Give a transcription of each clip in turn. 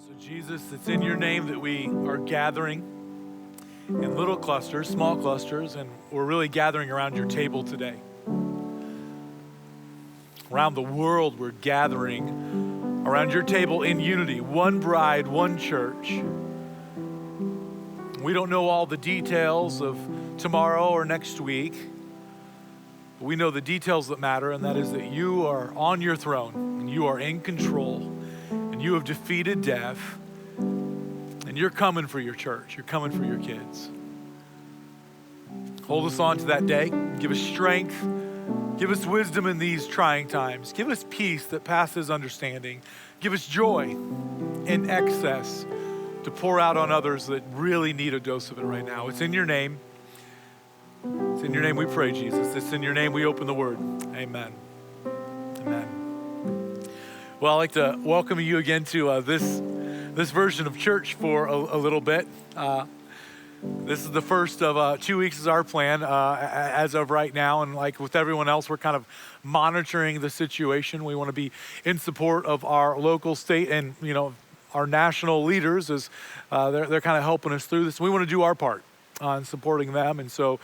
So Jesus, it's in your name that we are gathering in little clusters, small clusters, and we're really gathering around your table today. Around the world, we're gathering around your table in unity, one bride, one church. We don't know all the details of tomorrow or next week. But we know the details that matter, and that is that you are on your throne, and you are in control, and you have defeated death, and you're coming for your church. You're coming for your kids. Hold us on to that day. Give us strength. Give us wisdom in these trying times. Give us peace that passes understanding. Give us joy in excess to pour out on others that really need a dose of it right now. It's in your name. It's in your name we pray, Jesus. It's in your name we open the word. Amen. Amen. Well, I'd like to welcome you again to this version of church for a little bit. This is the first of 2 weeks is our plan as of right now. And like with everyone else, we're kind of monitoring the situation. We want to be in support of our local, state, and our national leaders as they're kind of helping us through this. We want to do our part on supporting them. And so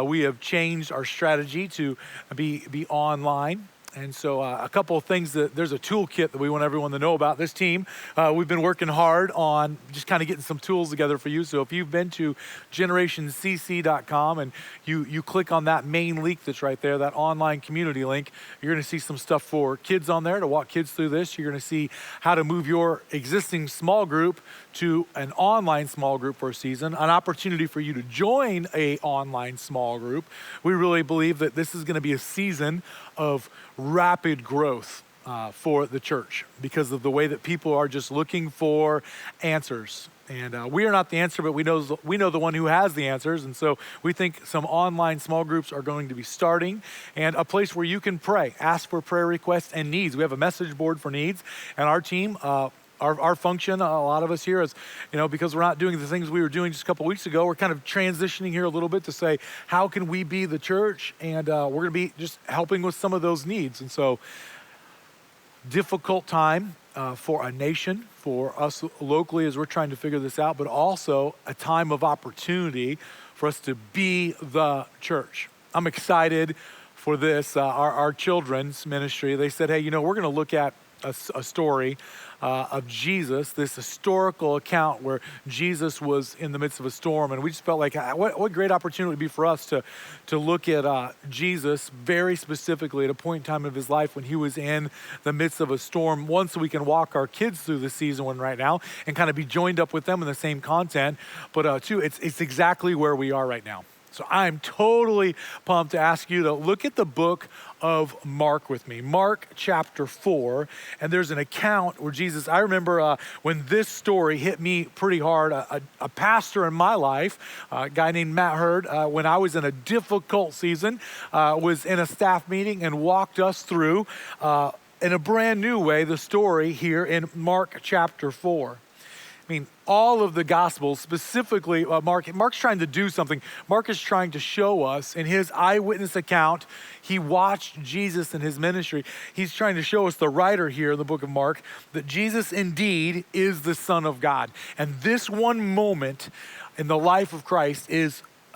we have changed our strategy to be online. And so a couple of things there's a toolkit that we want everyone to know about. This team, we've been working hard on just kind of getting some tools together for you. So if you've been to generationcc.com and you click on that main link that's right there, that online community link, you're going to see some stuff for kids on there to walk kids through this. You're going to see how to move your existing small group to an online small group for a season, an opportunity for you to join a online small group. We really believe that this is going to be a season of rapid growth for the church because of the way that people are just looking for answers. And we are not the answer, but we know the one who has the answers. And so we think some online small groups are going to be starting, and a place where you can pray, ask for prayer requests and needs. We have a message board for needs, and our team, our function, a lot of us here is, because we're not doing the things we were doing just a couple weeks ago, we're kind of transitioning here a little bit to say, how can we be the church? And we're going to be just helping with some of those needs. And so difficult time for a nation, for us locally as we're trying to figure this out, but also a time of opportunity for us to be the church. I'm excited for this. Our children's ministry, they said, hey, we're going to look at a story of Jesus, this historical account where Jesus was in the midst of a storm. And we just felt like, what great opportunity it would be for us to look at Jesus very specifically at a point in time of his life when he was in the midst of a storm. One, so we can walk our kids through the season one right now and kind of be joined up with them in the same content. But two, it's exactly where we are right now. So I'm totally pumped to ask you to look at the book of Mark with me. Mark chapter 4, and there's an account where Jesus, I remember when this story hit me pretty hard, a pastor in my life, a guy named Matt Hurd, when I was in a difficult season, was in a staff meeting and walked us through, in a brand new way, the story here in Mark chapter 4. I mean, all of the Gospels, specifically Mark's trying to do something. Mark is trying to show us in his eyewitness account, he watched Jesus in his ministry. He's trying to show us, the writer here in the book of Mark, that Jesus indeed is the Son of God. And this one moment in the life of Christ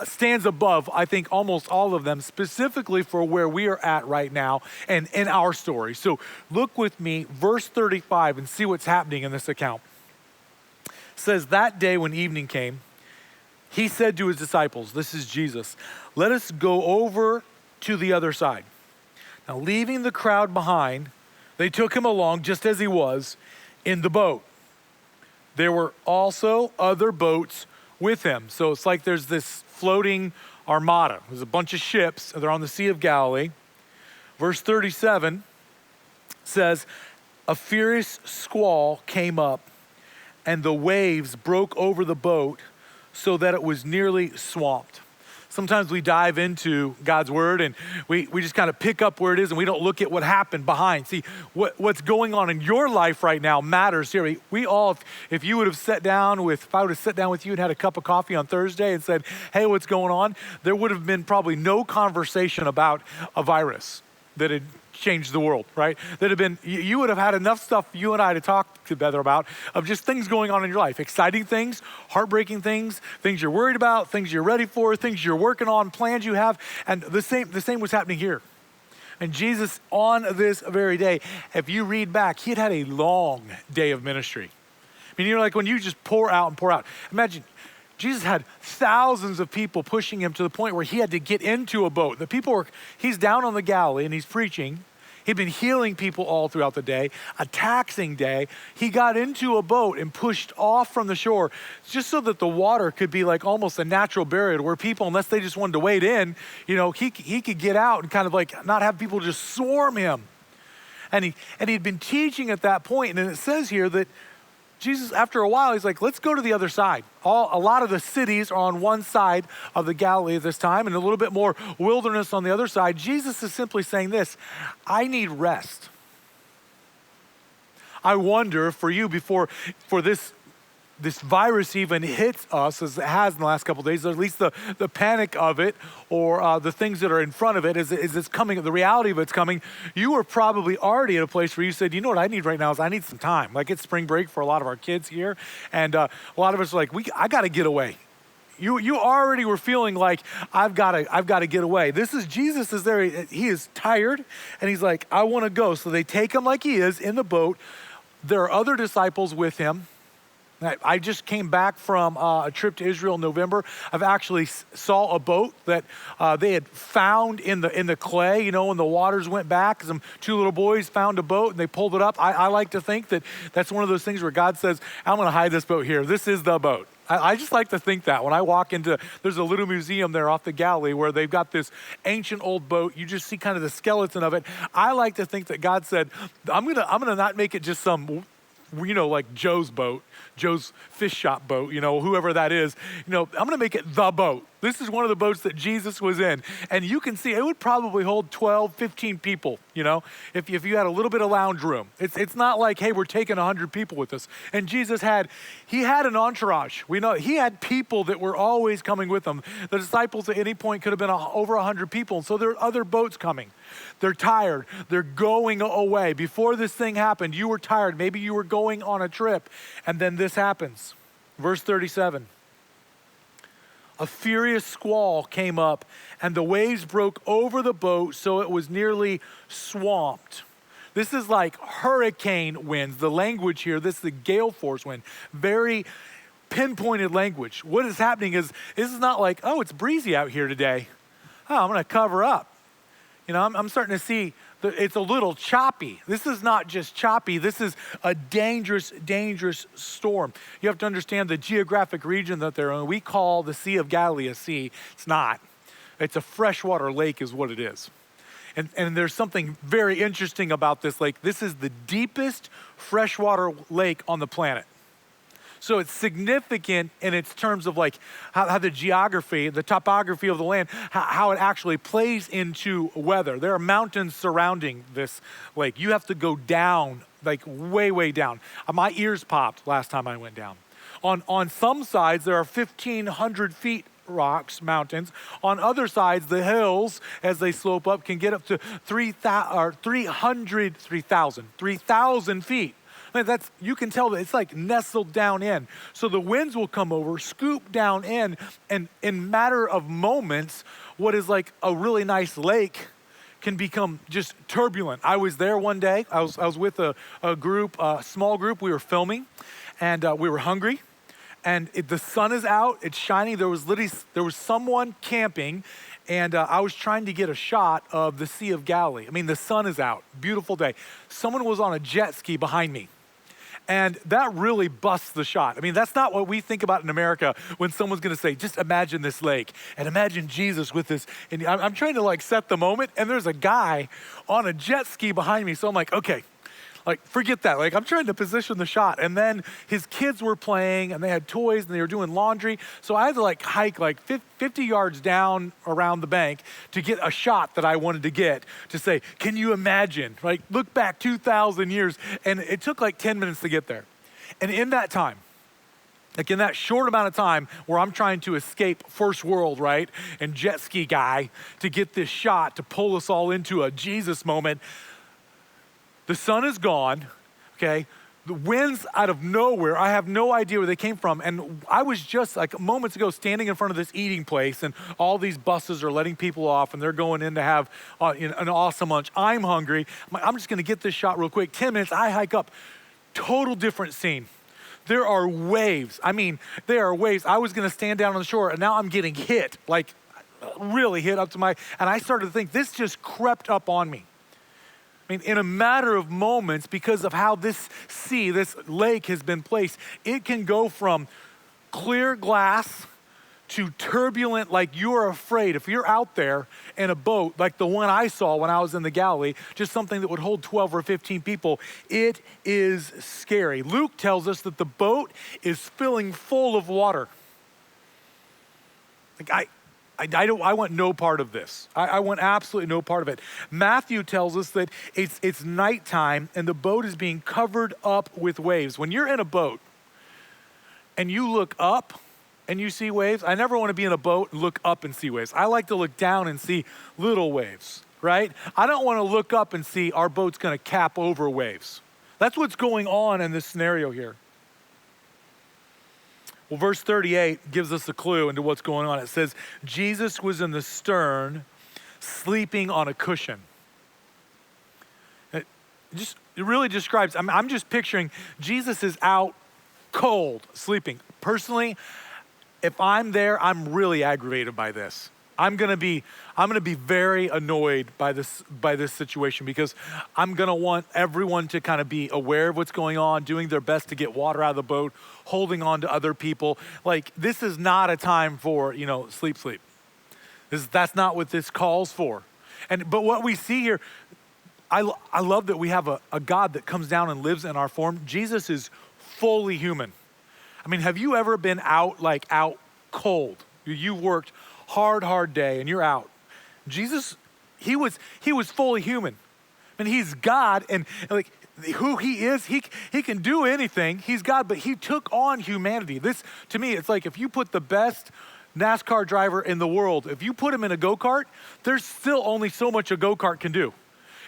stands above, I think, almost all of them, specifically for where we are at right now and in our story. So look with me, verse 35, and see what's happening in this account. Says, that day when evening came, he said to his disciples, this is Jesus, let us go over to the other side. Now, leaving the crowd behind, they took him along just as he was in the boat. There were also other boats with him. So it's like there's this floating armada. There's a bunch of ships, and they're on the Sea of Galilee. Verse 37 says, a furious squall came up, and the waves broke over the boat so that it was nearly swamped. Sometimes we dive into God's word and we just kind of pick up where it is and we don't look at what happened behind. See, what's going on in your life right now matters here. We all, if I would have sat down with you and had a cup of coffee on Thursday and said, hey, what's going on? There would have been probably no conversation about a virus that had changed the world, right? That have been, you would have had enough stuff you and I to talk together about of just things going on in your life, exciting things, heartbreaking things, things you're worried about, things you're ready for, things you're working on, plans you have. And the same was happening here. And Jesus, on this very day, if you read back, he had a long day of ministry. I mean, you're like when you just pour out and pour out. Imagine, Jesus had thousands of people pushing him to the point where he had to get into a boat. He's down on the Galilee and he's preaching. He'd been healing people all throughout the day, a taxing day. He got into a boat and pushed off from the shore just so that the water could be like almost a natural barrier where people, unless they just wanted to wade in, he could get out and kind of like not have people just swarm him. And he'd been teaching at that point, and it says here that Jesus, after a while, he's like, let's go to the other side. A lot of the cities are on one side of the Galilee at this time and a little bit more wilderness on the other side. Jesus is simply saying this, I need rest. I wonder for you for this virus even hits us as it has in the last couple of days, or at least the panic of it or the things that are in front of it as it's coming, the reality of it's coming, you are probably already at a place where you said, you know what I need right now is I need some time. Like it's spring break for a lot of our kids here. And a lot of us are like, I got to get away. You already were feeling like I've got to get away. Jesus is there. He is tired and he's like, I want to go. So they take him like he is in the boat. There are other disciples with him. I just came back from a trip to Israel in November. I've actually saw a boat that they had found in the clay, when the waters went back. Some two little boys found a boat and they pulled it up. I like to think that that's one of those things where God says, I'm going to hide this boat here. This is the boat. I just like to think that when I walk there's a little museum there off the Galilee where they've got this ancient old boat. You just see kind of the skeleton of it. I like to think that God said, I'm gonna not make it just some, like Joe's boat, Joe's fish shop boat, whoever that is, I'm gonna make it the boat. This is one of the boats that Jesus was in. And you can see it would probably hold 12, 15 people, if you had a little bit of lounge room. It's not like, hey, we're taking 100 people with us. And Jesus had an entourage. We know he had people that were always coming with him. The disciples at any point could have been over 100 people. And so there are other boats coming. They're tired. They're going away. Before this thing happened, you were tired. Maybe you were going on a trip. And then this happens. Verse 37. A furious squall came up, and the waves broke over the boat so it was nearly swamped. This is like hurricane winds. The language here, this is the gale force wind. Very pinpointed language. What is happening is, this is not like, oh, it's breezy out here today. Oh, I'm going to cover up. I'm starting to see it's a little choppy. This is not just choppy. This is a dangerous, dangerous storm. You have to understand the geographic region that they're in. We call the Sea of Galilee a sea. It's not. It's a freshwater lake is what it is. And there's something very interesting about this lake. This is the deepest freshwater lake on the planet. So it's significant in its terms of like how the geography, the topography of the land, how it actually plays into weather. There are mountains surrounding this lake. You have to go down, like way, way down. My ears popped last time I went down. On some sides, there are 1,500 feet mountains. On other sides, the hills, as they slope up, can get up to 3,000 feet. You can tell that it's like nestled down in. So the winds will come over, scoop down in, and in matter of moments, what is like a really nice lake can become just turbulent. I was there one day. I was with a group, a small group. We were filming, and we were hungry. And the sun is out. It's shining. There was someone camping, and I was trying to get a shot of the Sea of Galilee. I mean, the sun is out. Beautiful day. Someone was on a jet ski behind me. And that really busts the shot. I mean, that's not what we think about in America when someone's gonna say, just imagine this lake and imagine Jesus with this. And I'm trying to like set the moment, and there's a guy on a jet ski behind me. So I'm like, okay, like forget that. Like I'm trying to position the shot. And then his kids were playing and they had toys and they were doing laundry. So I had to like hike like 50 yards down around the bank to get a shot that I wanted to get to say, can you imagine? Like look back 2,000 years. And it took like 10 minutes to get there. And in that time, Like in that short amount of time where I'm trying to escape first world, right? And jet ski guy to get this shot to pull us all into a Jesus moment, the sun is gone, okay? The winds out of nowhere, I have no idea where they came from. And I was just like moments ago standing in front of this eating place and all these buses are letting people off and they're going in to have an awesome lunch. I'm hungry. I'm just gonna get this shot real quick. 10 minutes, I hike up. Total different scene. There are waves. I mean, there are waves. I was gonna stand down on the shore and now I'm getting hit, like really hit up to and I started to think this just crept up on me. I mean, in a matter of moments, because of how this sea, this lake has been placed, it can go from clear glass to turbulent, like you're afraid. If you're out there in a boat, like the one I saw when I was in the Galilee, just something that would hold 12 or 15 people, it is scary. Luke tells us that the boat is filling full of water. Like I want no part of this. I want absolutely no part of it. Matthew tells us that it's nighttime and the boat is being covered up with waves. When you're in a boat and you look up and you see waves, I never want to be in a boat and look up and see waves. I like to look down and see little waves, right? I don't want to look up and see our boat's going to cap over waves. That's what's going on in this scenario here. Well, verse 38 gives us a clue into what's going on. It says, Jesus was in the stern, sleeping on a cushion. It really describes, I'm just picturing Jesus is out cold, sleeping. Personally, if I'm there, I'm really aggravated by this. I'm gonna be very annoyed by this situation because I'm gonna want everyone to kind of be aware of what's going on, doing their best to get water out of the boat, holding on to other people. Like this is not a time for, sleep. That's not what this calls for. But what we see here, I love that we have a God that comes down and lives in our form. Jesus is fully human. I mean, have you ever been out cold? You worked hard day and you're out. Jesus, he was fully human. And he's God and like who he is, he can do anything. He's God, but he took on humanity. This, to me, it's like if you put the best NASCAR driver in the world, if you put him in a go-kart, there's still only so much a go-kart can do.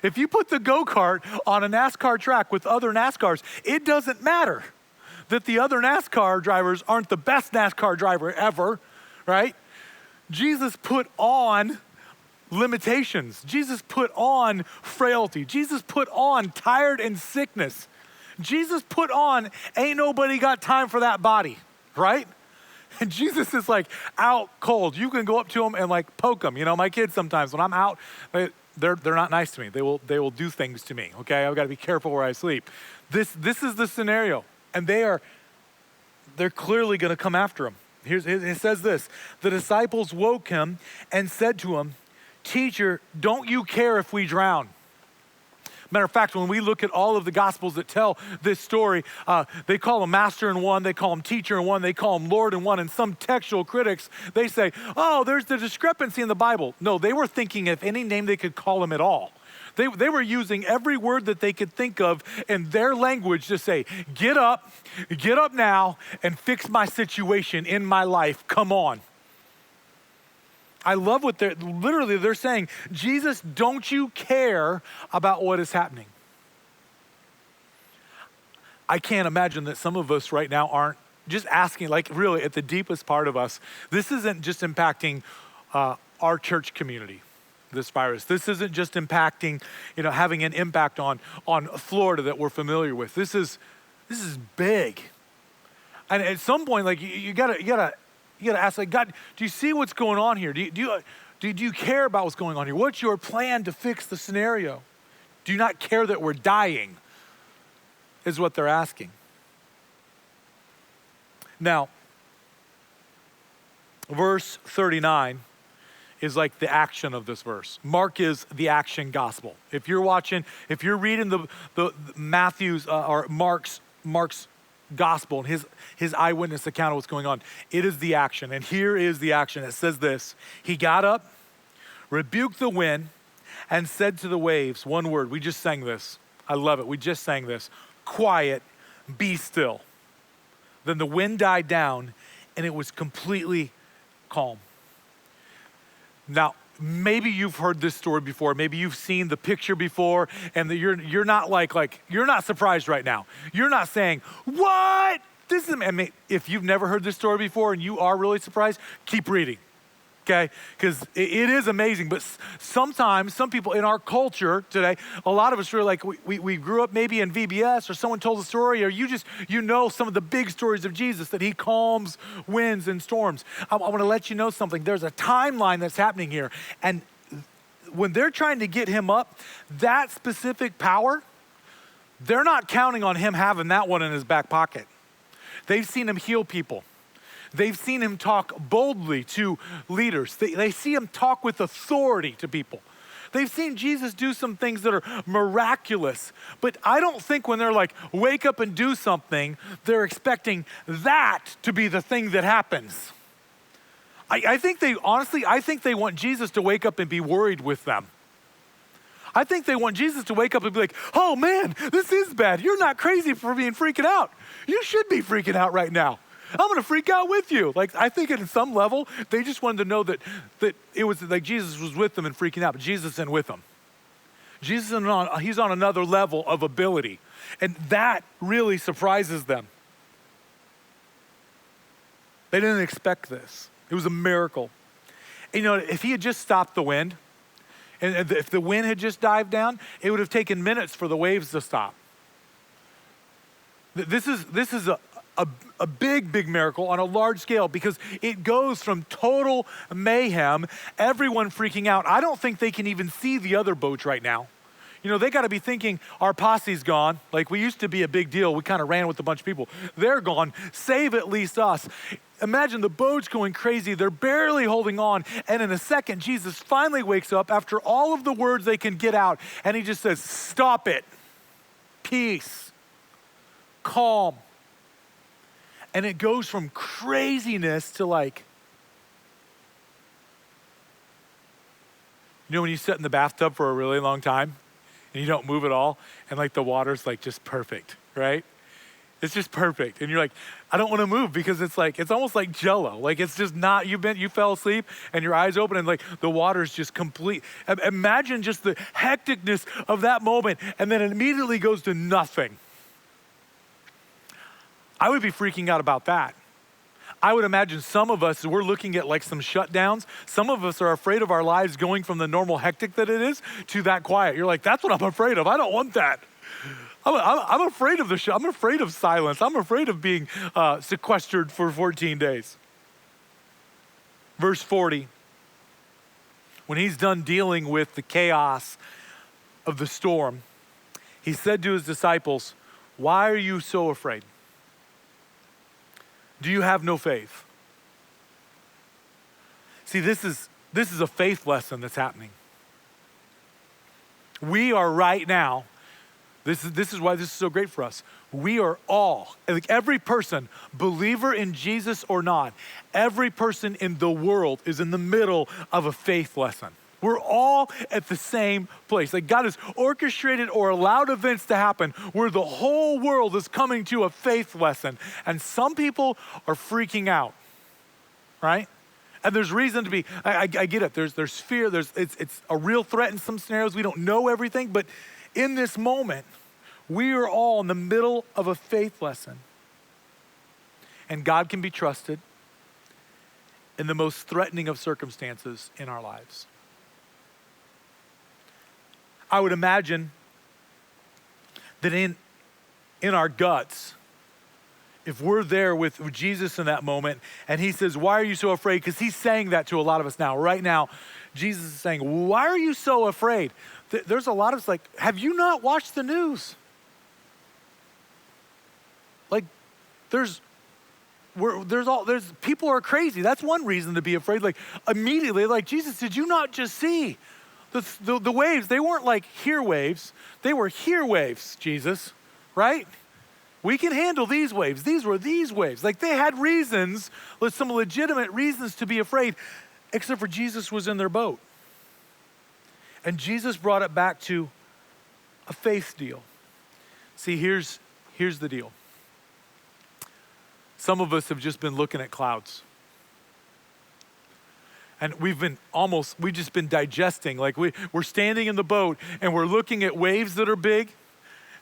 If you put the go-kart on a NASCAR track with other NASCARs, it doesn't matter that the other NASCAR drivers aren't the best NASCAR driver ever, right? Jesus put on limitations. Jesus put on frailty. Jesus put on tired and sickness. Jesus put on, ain't nobody got time for that body, right? And Jesus is like out cold. You can go up to him and like poke him. My kids sometimes when I'm out, they're not nice to me. They will do things to me. Okay, I've got to be careful where I sleep. This is the scenario, and they're clearly going to come after him. It says this: the disciples woke him and said to him, "Teacher, don't you care if we drown?" Matter of fact, when we look at all of the Gospels that tell this story, they call him master in one, they call him teacher in one, they call him Lord in one, and some textual critics, they say, oh, there's the discrepancy in the Bible. No, they were thinking of any name they could call him at all. They were using every word that they could think of in their language to say, get up now and fix my situation in my life, come on. I love what they're saying, Jesus, don't you care about what is happening? I can't imagine that some of us right now aren't just asking, like really at the deepest part of us, this isn't just impacting our church community, this virus. This isn't just impacting, having an impact on Florida that we're familiar with. This is big. And at some point, like you gotta ask, like, God, do you see what's going on here? Do you care about what's going on here? What's your plan to fix the scenario? Do you not care that we're dying? Is what they're asking. Now, verse 39 is like the action of this verse. Mark is the action gospel. If you're reading the Matthew's or Mark's gospel and his eyewitness account of what's going on, it is the action. And here is the action. It says this: he got up, rebuked the wind, and said to the waves, one word. We just sang this. I love it. We just sang this. Quiet, be still. Then the wind died down and it was completely calm. Now, maybe you've heard this story before. Maybe you've seen the picture before, and you're not you're not surprised right now. You're not saying, "What? This is." I mean, if you've never heard this story before and you are really surprised, keep reading, okay? Because it is amazing. But sometimes, some people in our culture today, a lot of us are like, we grew up maybe in VBS, or someone told a story, or you know some of the big stories of Jesus, that he calms winds and storms. I want to let you know something. There's a timeline that's happening here. And when they're trying to get him up, that specific power, they're not counting on him having that one in his back pocket. They've seen him heal people. They've seen him talk boldly to leaders. They see him talk with authority to people. They've seen Jesus do some things that are miraculous. But I don't think when they're like, wake up and do something, they're expecting that to be the thing that happens. I think they want Jesus to wake up and be worried with them. I think they want Jesus to wake up and be like, oh man, this is bad. You're not crazy for being freaking out. You should be freaking out right now. I'm going to freak out with you. Like, I think at some level, they just wanted to know that it was like Jesus was with them and freaking out, but Jesus isn't with them. Jesus is he's on another level of ability. And that really surprises them. They didn't expect this. It was a miracle. And if he had just stopped the wind, and if the wind had just died down, it would have taken minutes for the waves to stop. This is a big miracle on a large scale, because it goes from total mayhem, everyone freaking out. I don't think they can even see the other boats right now. They got to be thinking, our posse's gone. Like, we used to be a big deal. We kind of ran with a bunch of people. They're gone. Save at least us. Imagine the boat's going crazy. They're barely holding on. And in a second, Jesus finally wakes up after all of the words they can get out. And he just says, stop it. Peace. Calm. And it goes from craziness to when you sit in the bathtub for a really long time and you don't move at all, and the water's just perfect, right? It's just perfect. And you're like, I don't want to move, because it's almost like Jell-O. It's just not, you fell asleep and your eyes open and the water's just complete. Imagine just the hecticness of that moment, and then it immediately goes to nothing. I would be freaking out about that. I would imagine some of us, we're looking at some shutdowns. Some of us are afraid of our lives going from the normal hectic that it is to that quiet. You're like, that's what I'm afraid of. I don't want that. I'm afraid of I'm afraid of silence. I'm afraid of being sequestered for 14 days. Verse 40, when he's done dealing with the chaos of the storm, he said to his disciples, why are you so afraid? Do you have no faith? See, this is a faith lesson that's happening. We are right now, this is why this is so great for us. We are all, every person, believer in Jesus or not, every person in the world is in the middle of a faith lesson. We're all at the same place. God has orchestrated or allowed events to happen where the whole world is coming to a faith lesson. And some people are freaking out, right? And there's reason to be, I get it. There's fear. It's a real threat in some scenarios. We don't know everything. But in this moment, we are all in the middle of a faith lesson. And God can be trusted in the most threatening of circumstances in our lives. I would imagine that in our guts, if we're there with Jesus in that moment and he says, why are you so afraid? Because he's saying that to a lot of us now. Right now, Jesus is saying, why are you so afraid? There's a lot of us have you not watched the news? There's people are crazy. That's one reason to be afraid. Immediately, Jesus, did you not just see? The waves, they weren't here waves. They were here waves, Jesus, right? We can handle these waves. These were these waves. They had reasons, some legitimate reasons to be afraid, except for Jesus was in their boat. And Jesus brought it back to a faith deal. See, here's the deal. some of us have just been looking at clouds. And we've just been digesting. Like we're standing in the boat and we're looking at waves that are big.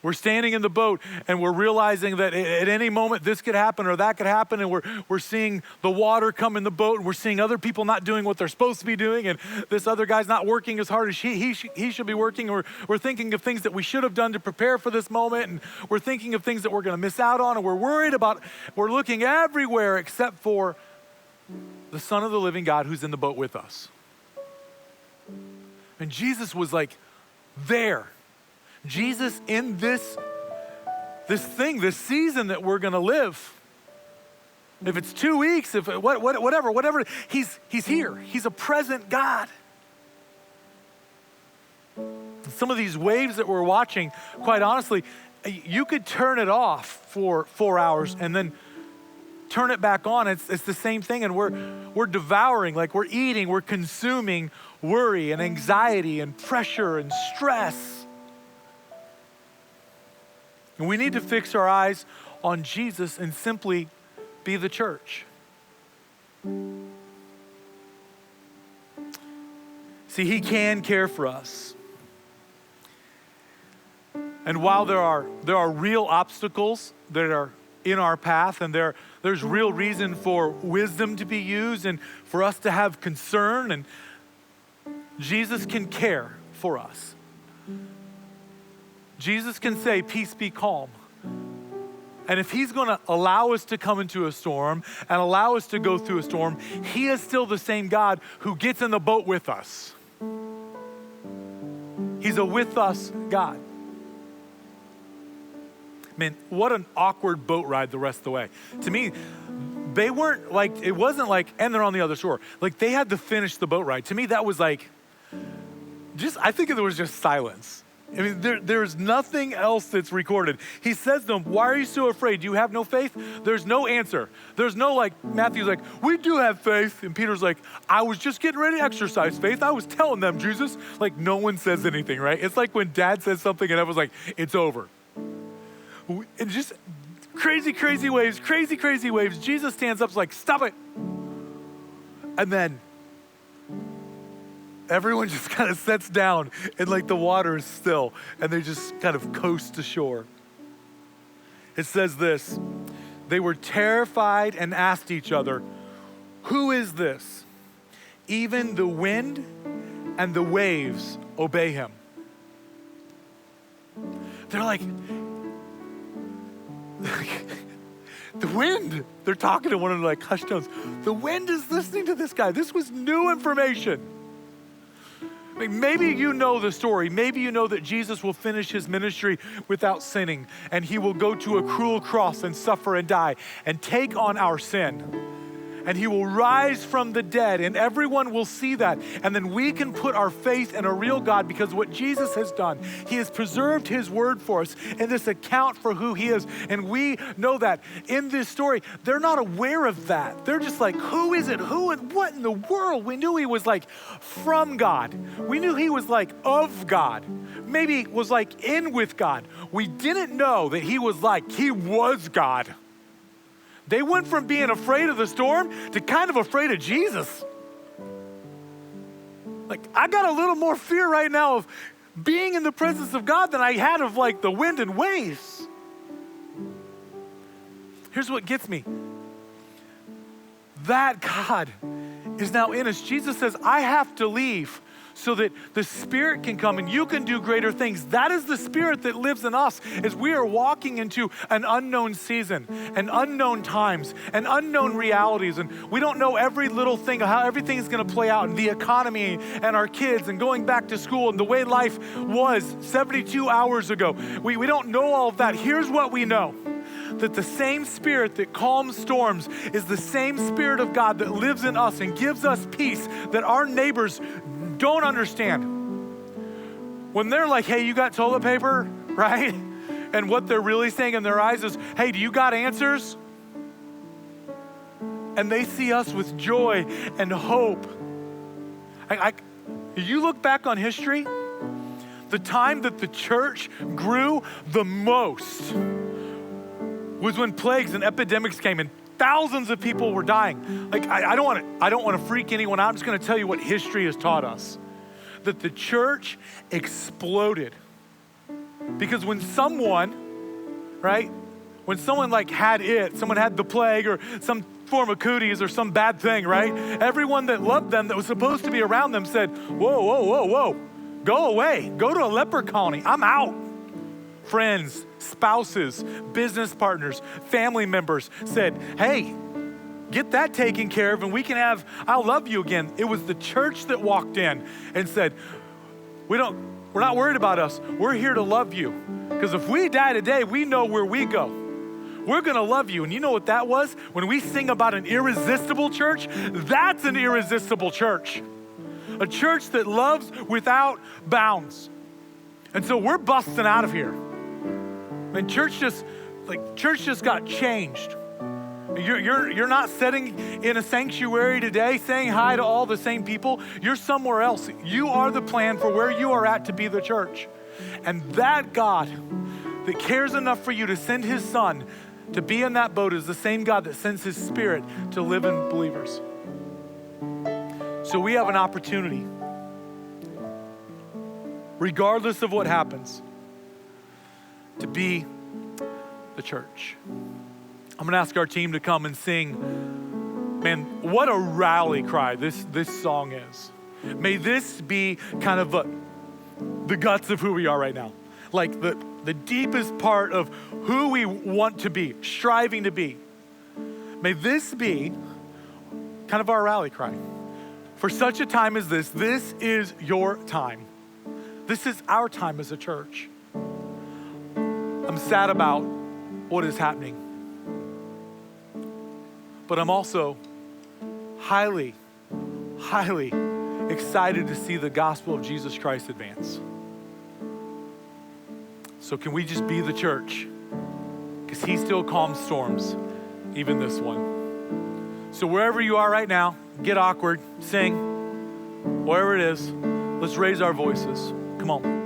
We're standing in the boat and we're realizing that at any moment this could happen or that could happen, and we're seeing the water come in the boat, and we're seeing other people not doing what they're supposed to be doing, and this other guy's not working as hard as he should be working. We're thinking of things that we should have done to prepare for this moment, and we're thinking of things that we're going to miss out on, and we're looking everywhere except for the Son of the living God who's in the boat with us. And Jesus was like there. Jesus in this season that we're gonna live. If it's 2 weeks, whatever, he's here. He's a present God. Some of these waves that we're watching, quite honestly, you could turn it off for 4 hours and then turn it back on. It's the same thing, and we're devouring, like we're eating, we're consuming worry and anxiety and pressure and stress. And we need to fix our eyes on Jesus and simply be the church. See, he can care for us. And while there are real obstacles that are in our path, and there's real reason for wisdom to be used and for us to have concern, and Jesus can care for us. Jesus can say, peace, be calm. And if he's going to allow us to come into a storm and allow us to go through a storm, he is still the same God who gets in the boat with us. He's a with us God. Man, what an awkward boat ride the rest of the way. To me, they weren't like, it wasn't like, and they're on the other shore. Like they had to finish the boat ride. To me, that was like, I think there was just silence. I mean, there's nothing else that's recorded. He says to them, why are you so afraid? Do you have no faith? There's no answer. There's no like, Matthew's like, we do have faith. And Peter's like, I was just getting ready to exercise faith. I was telling them, Jesus. Like no one says anything, right? It's like when dad says something and everyone's like, it's over. And just crazy waves, crazy waves. Jesus stands up, like, stop it. And then everyone just kind of sets down and like the water is still and they just kind of coast to shore. It says this, they were terrified and asked each other, who is this? Even the wind and the waves obey him. They're like, the wind. They're talking to one another like hushed tones. The wind is listening to this guy. This was new information. I mean, maybe you know the story. Maybe you know that Jesus will finish his ministry without sinning, and he will go to a cruel cross and suffer and die and take on our sin. And he will rise from the dead, and everyone will see that. And then we can put our faith in a real God, because what Jesus has done, he has preserved his word for us in this account for who he is. And we know that in this story, they're not aware of that. They're just like, who is it? Who and what in the world? We knew he was like from God. We knew he was like of God. Maybe was like in with God. We didn't know that he was God. They went from being afraid of the storm to kind of afraid of Jesus. Like, I got a little more fear right now of being in the presence of God than I had of like the wind and waves. Here's what gets me. That God is now in us. Jesus says, I have to leave so that the Spirit can come and you can do greater things. That is the Spirit that lives in us as we are walking into an unknown season, and unknown times, and unknown realities. And we don't know every little thing of how everything is going to play out, and the economy and our kids and going back to school and the way life was 72 hours ago. We don't know all of that. Here's what we know. That the same Spirit that calms storms is the same Spirit of God that lives in us and gives us peace that our neighbors don't understand. When they're like, hey, you got toilet paper, right? And what they're really saying in their eyes is, hey, do you got answers? And they see us with joy and hope. You look back on history, the time that the church grew the most was when plagues and epidemics came and Thousands of people were dying. Like, I don't want to freak anyone out. I'm just going to tell you what history has taught us. That the church exploded. Because when someone, right? When someone like someone had the plague or some form of cooties or some bad thing, right? Everyone that loved them, that was supposed to be around them said, whoa, whoa, whoa, whoa. Go away. Go to a leper colony. I'm out. Friends, spouses, business partners, family members said, hey, get that taken care of and we can have, I'll love you again. It was the church that walked in and said, we're not worried about us. We're here to love you. Because if we die today, we know where we go. We're going to love you. And you know what that was? When we sing about an irresistible church, that's an irresistible church. A church that loves without bounds. And so we're busting out of here. And church just got changed. You're not sitting in a sanctuary today saying hi to all the same people. You're somewhere else. You are the plan for where you are at to be the church. And that God that cares enough for you to send his son to be in that boat is the same God that sends his spirit to live in believers. So we have an opportunity, regardless of what happens, to be the church. I'm gonna ask our team to come and sing. Man, what a rally cry this song is. May this be kind of the guts of who we are right now. Like the deepest part of who we want to be, striving to be. May this be kind of our rally cry. For such a time as this is your time. This is our time as a church. I'm sad about what is happening. But I'm also highly, highly excited to see the gospel of Jesus Christ advance. So can we just be the church? Because he still calms storms, even this one. So wherever you are right now, get awkward, sing, wherever it is, let's raise our voices. Come on.